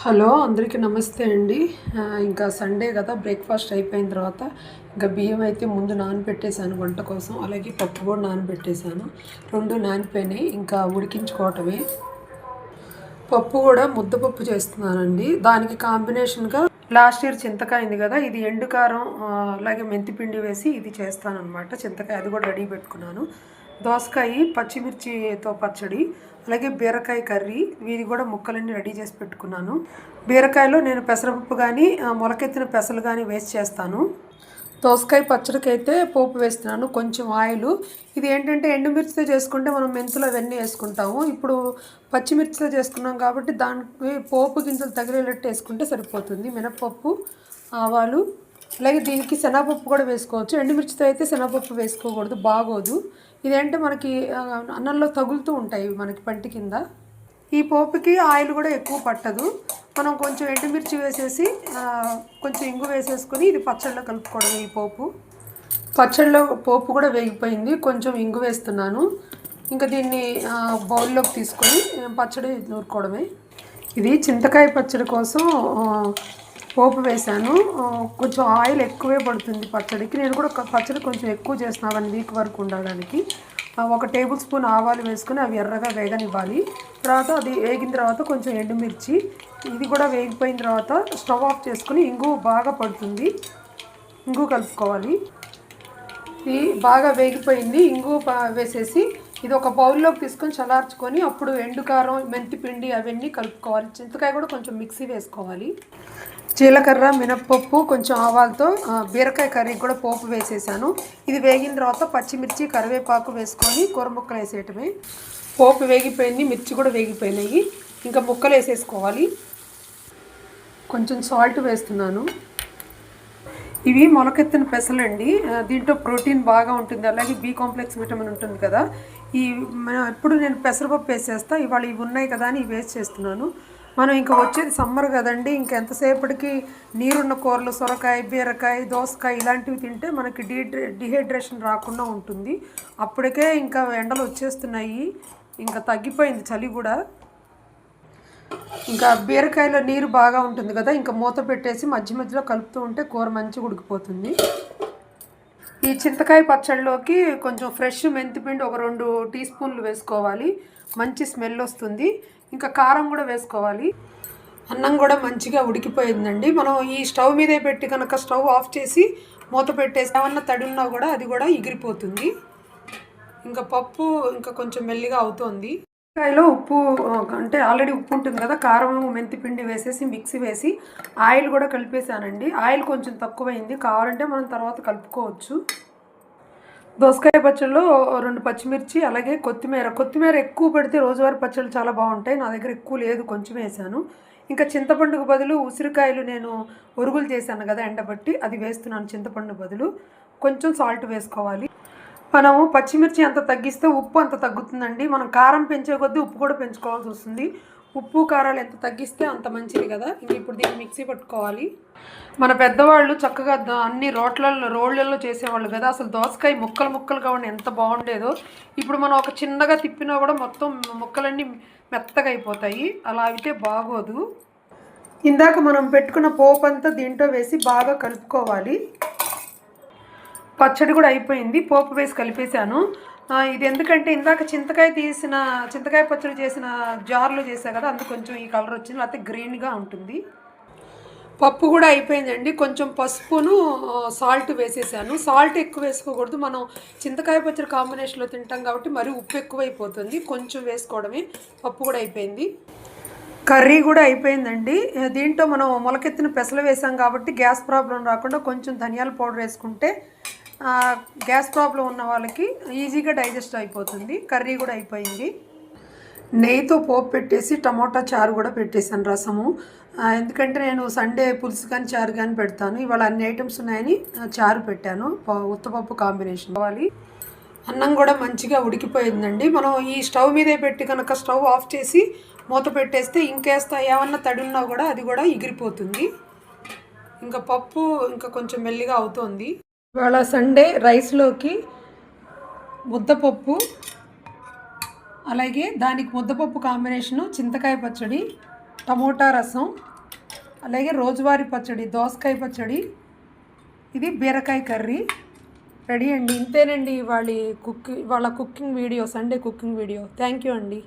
Hello అందరికీ నమస్తే అండి. ఇంకా సండే కదా, బ్రేక్ఫాస్ట్ అయిపోయిన తర్వాత ఇంకా బియ్యం అయితే ముందు నానబెట్టేశాను వంట కోసం. అలాగే పప్పు కూడా నానబెట్టేశాను. రెండు నానిపోయినాయి, ఇంకా ఉడికించుకోవటమే. పప్పు కూడా ముద్దపప్పు చేస్తున్నానండి. దానికి కాంబినేషన్గా లాస్ట్ ఇయర్ చింతకాయ ఉంది కదా, ఇది ఎండు కారం అలాగే మెంతిపిండి వేసి ఇది చేస్తానన్నమాట. చింతకాయ అది కూడా రెడీ పెట్టుకున్నాను. దోసకాయ పచ్చిమిర్చితో పచ్చడి, అలాగే బీరకాయ కర్రీ, ఇది కూడా ముక్కలన్నీ రెడీ చేసి పెట్టుకున్నాను. బీరకాయలో నేను పెసరపప్పు కానీ మొలకెత్తిన పెసలు కానీ వేసి చేస్తాను. దోసకాయ పచ్చడికి అయితే పోపు వేస్తున్నాను, కొంచెం ఆయిల్. ఇది ఏంటంటే ఎండుమిర్చితో చేసుకుంటే మనం మెంతులు అవన్నీ వేసుకుంటాము. ఇప్పుడు పచ్చిమిర్చితో చేసుకున్నాం కాబట్టి దానికి పోపు గింజలు తగిలేటట్టు వేసుకుంటే సరిపోతుంది. మినపప్పు, ఆవాలు, అలాగే దీనికి శనగపప్పు కూడా వేసుకోవచ్చు. ఎండుమిర్చితో అయితే శనగపప్పు వేసుకోకూడదు, బాగోదు. ఇదేంటే మనకి అన్నంలో తగులుతూ ఉంటాయి మనకి పంటి కింద. ఈ పోపుకి ఆయిల్ కూడా ఎక్కువ పట్టదు. మనం కొంచెం ఎండుమిర్చి వేసేసి కొంచెం ఇంగు వేసేసుకొని ఇది పచ్చళ్ళలో కలుపుకోవడం. ఈ పచ్చళ్ళలో పోపు కూడా వేగిపోయింది, కొంచెం ఇంగు వేస్తున్నాను. ఇంకా దీన్ని బౌల్లోకి తీసుకొని పచ్చడి నూరుకోవడమే. ఇది చింతకాయ పచ్చడి కోసం పోపు వేశాను. కొంచెం ఆయిల్ ఎక్కువే పడుతుంది పచ్చడికి. నేను కూడా పచ్చడి కొంచెం ఎక్కువ చేస్తున్నాను 1 వీక్ వరకు ఉండడానికి. 1 టేబుల్ స్పూన్ ఆవాలు వేసుకొని అవి ఎర్రగా వేగనివ్వాలి. తర్వాత అది వేగిన తర్వాత కొంచెం ఎండుమిర్చి, ఇది కూడా వేగిపోయిన తర్వాత స్టవ్ ఆఫ్ చేసుకుని ఇంగు బాగా పడుతుంది, ఇంగు కలుపుకోవాలి. ఇది బాగా వేగిపోయింది, ఇంగు వేసేసి ఇది ఒక బౌల్లోకి తీసుకొని చల్లార్చుకొని అప్పుడు ఎండుకారం మెంతిపిండి అవన్నీ కలుపుకోవాలి. చింతకాయ కూడా కొంచెం మిక్సీ వేసుకోవాలి. జీలకర్ర, మినప్పప్పు, కొంచెం ఆవాలతో బీరకాయ కర్రీకి కూడా పోపు వేసేసాను. ఇది వేగిన తర్వాత పచ్చిమిర్చి, కరివేపాకు వేసుకొని కూర ముక్కలు వేసేయటమే. పోపు వేగిపోయింది, మిర్చి కూడా వేగిపోయినాయి. ఇంకా ముక్కలు వేసేసుకోవాలి. కొంచెం సాల్ట్ వేస్తున్నాను. ఇవి మొలకెత్తిన పెసలండి. దీంట్లో ప్రోటీన్ బాగా ఉంటుంది, అలాగే బి కాంప్లెక్స్ విటమిన్ ఉంటుంది కదా. ఎప్పుడు నేను పెసరపప్పు వేసేస్తా, ఇవాళ ఇవి ఉన్నాయి కదా అని ఇవి వేసి చేస్తున్నాను. మనం ఇంకా వచ్చేది సమ్మర్ కదండి, ఇంకెంతసేపటికి నీరున్న కూరలు సొరకాయ, బీరకాయ, దోసకాయ ఇలాంటివి తింటే మనకి డిహైడ్రేషన్ రాకుండా ఉంటుంది. అప్పటికే ఇంకా ఎండలు వచ్చేస్తున్నాయి, ఇంకా తగ్గిపోయింది చలి కూడా. ఇంకా బీరకాయలో నీరు బాగా ఉంటుంది కదా, ఇంకా మూత పెట్టేసి మధ్య మధ్యలో కలుపుతూ ఉంటే కూర మంచిగా ఉడికిపోతుంది. ఈ చింతకాయ పచ్చడిలోకి కొంచెం ఫ్రెష్ మెంతిపిండి ఒక 2 టీ స్పూన్లు వేసుకోవాలి, మంచి స్మెల్ వస్తుంది. ఇంకా కారం కూడా వేసుకోవాలి. అన్నం కూడా మంచిగా ఉడికిపోయిందండి. మనం ఈ స్టవ్ మీదే పెట్టి కనుక స్టవ్ ఆఫ్ చేసి మూత పెట్టేసి ఏమన్నా తడి ఉన్నా కూడా అది కూడా ఎగిరిపోతుంది. ఇంకా పప్పు ఇంకా కొంచెం మెల్లిగా అవుతుంది. కాయలో ఉప్పు అంటే ఆల్రెడీ ఉప్పు ఉంటుంది కదా, కారం మెంతిపిండి వేసేసి మిక్సీ వేసి ఆయిల్ కూడా కలిపేసానండి. ఆయిల్ కొంచెం తక్కువైంది, కావాలంటే మనం తర్వాత కలుపుకోవచ్చు. దోసకాయ పచ్చడిలో 2 పచ్చిమిర్చి, అలాగే కొత్తిమీర ఎక్కువ పెడితే రోజువారీ పచ్చళ్ళు చాలా బాగుంటాయి. నా దగ్గర ఎక్కువ లేదు, కొంచెం వేసాను. ఇంకా చింతపండుకు బదులు ఉసిరికాయలు నేను ఒరుగులు చేశాను కదా ఎండబట్టి, అది వేస్తున్నాను. చింతపండు బదులు కొంచెం సాల్ట్ వేసుకోవాలి. మనము పచ్చిమిర్చి ఎంత తగ్గిస్తే ఉప్పు అంత తగ్గుతుందండి. మనం కారం పెంచే కొద్దీ ఉప్పు కూడా పెంచుకోవాల్సి వస్తుంది. ఉప్పు కారాలు ఎంత తగ్గిస్తే అంత మంచిది కదా. ఇంక ఇప్పుడు దీన్ని మిక్సీ పట్టుకోవాలి. మన పెద్దవాళ్ళు చక్కగా అన్ని రోళ్ళల్లో చేసేవాళ్ళు కదా. అసలు దోసకాయ ముక్కలుగా ఉండి ఎంత బాగుండేదో. ఇప్పుడు మనం ఒక చిన్నగా తిప్పినా కూడా మొత్తం ముక్కలన్నీ మెత్తగా అయిపోతాయి, అలా అయితే బాగోదు. ఇందాక మనం పెట్టుకున్న పోపు అంతా దీంట్లో వేసి బాగా కలుపుకోవాలి. పచ్చడి కూడా అయిపోయింది, పోపు వేసి కలిపేశాను. ఇది ఎందుకంటే ఇందాక చింతకాయ పచ్చడి చేసిన జార్లో చేసా కదా, అందుకు కొంచెం ఈ కలర్ వచ్చింది, లేకపోతే గ్రీన్గా ఉంటుంది. పప్పు కూడా అయిపోయిందండి. కొంచెం పసుపును సాల్ట్ వేసేసాను. సాల్ట్ ఎక్కువ వేసుకోకూడదు, మనం చింతకాయ పచ్చడి కాంబినేషన్లో తింటాం కాబట్టి మరి ఉప్పు ఎక్కువైపోతుంది, కొంచెం వేసుకోవడమే. పప్పు కూడా అయిపోయింది, కర్రీ కూడా అయిపోయిందండి. దీంట్లో మనం మొలకెత్తిన పెసలు వేసాం కాబట్టి గ్యాస్ ప్రాబ్లం రాకుండా కొంచెం ధనియాల పౌడర్ వేసుకుంటే గ్యాస్ ప్రాబ్లం ఉన్న వాళ్ళకి ఈజీగా డైజెస్ట్ అయిపోతుంది. కర్రీ కూడా అయిపోయింది. నెయ్యితో పోపు పెట్టేసి టమోటా చారు కూడా పెట్టేశాను, రసము. ఎందుకంటే నేను సండే పులుసు కానీ చారు కానీ పెడతాను. ఇవాళ అన్ని ఐటమ్స్ ఉన్నాయని చారు పెట్టాను. ఉత్తపప్పు కాంబినేషన్ కావాలి. అన్నం కూడా మంచిగా ఉడికిపోయిందండి. మనం ఈ స్టవ్ మీదే పెట్టి కనుక స్టవ్ ఆఫ్ చేసి మూత పెట్టేస్తే ఇంకేస్తా ఏమన్నా తడి ఉన్నా కూడా అది కూడా ఎగిరిపోతుంది. ఇంకా పప్పు ఇంకా కొంచెం మెల్లిగా అవుతుంది. ఇవాళ సండే రైస్లోకి ముద్దపప్పు, అలాగే దానికి ముద్దపప్పు కాంబినేషను చింతకాయ పచ్చడి, టమోటా రసం, అలాగే రోజువారీ పచ్చడి, దోసకాయ పచ్చడి, ఇది బీరకాయ కర్రీ రెడీ అండి. ఇంతేనండి వాళ్ళ cooking video, Sunday cooking video. Thank you అండి.